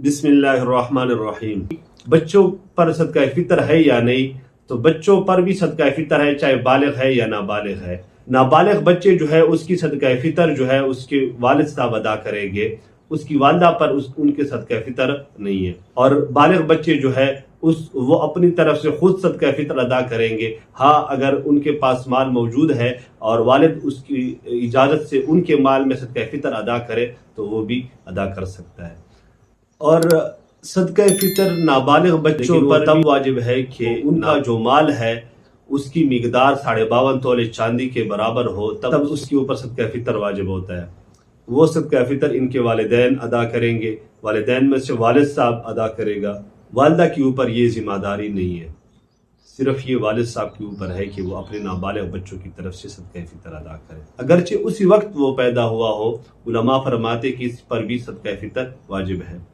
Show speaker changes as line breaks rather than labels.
बिस्मिल्लाहिर्रहमानिर्रहीम। बच्चों पर सदका फितर है या नहीं, तो बच्चों पर भी सदका फितर है, चाहे बालिग है या नाबालिग है। नाबालिग बच्चे जो है उसकी सदका फितर जो है उसके वालिद साहब अदा करेंगे, उसकी वालदा पर उनके सदका फितर नहीं है। और बालिग बच्चे जो है वो अपनी तरफ से खुद सदका फितर अदा करेंगे। हाँ, अगर उनके पास माल मौजूद है और वालिद उसकी इजाजत से उनके माल में सदका फितर अदा करे तो वो भी अदा कर सकता है। और सदका फितर नाबालिग बच्चों पर तब वाजिब है कि उनका जो माल है उसकी मिकदार 52.5 तोले चांदी के बराबर हो, तब उसके ऊपर सदका फितर वाजिब होता है। वो सदका फितर इनके वालिदैन अदा करेंगे, वालिदैन में से वालिद साहब अदा करेगा। वालदा के ऊपर ये जिम्मेदारी नहीं है, सिर्फ ये वालिद साहब के ऊपर है कि वो अपने नाबालिग बच्चों की तरफ से सदका फितर अदा करें। अगरचे उसी वक्त वो पैदा हुआ हो, उलमा फरमाते कि इस पर भी सदका फितर वाजिब है।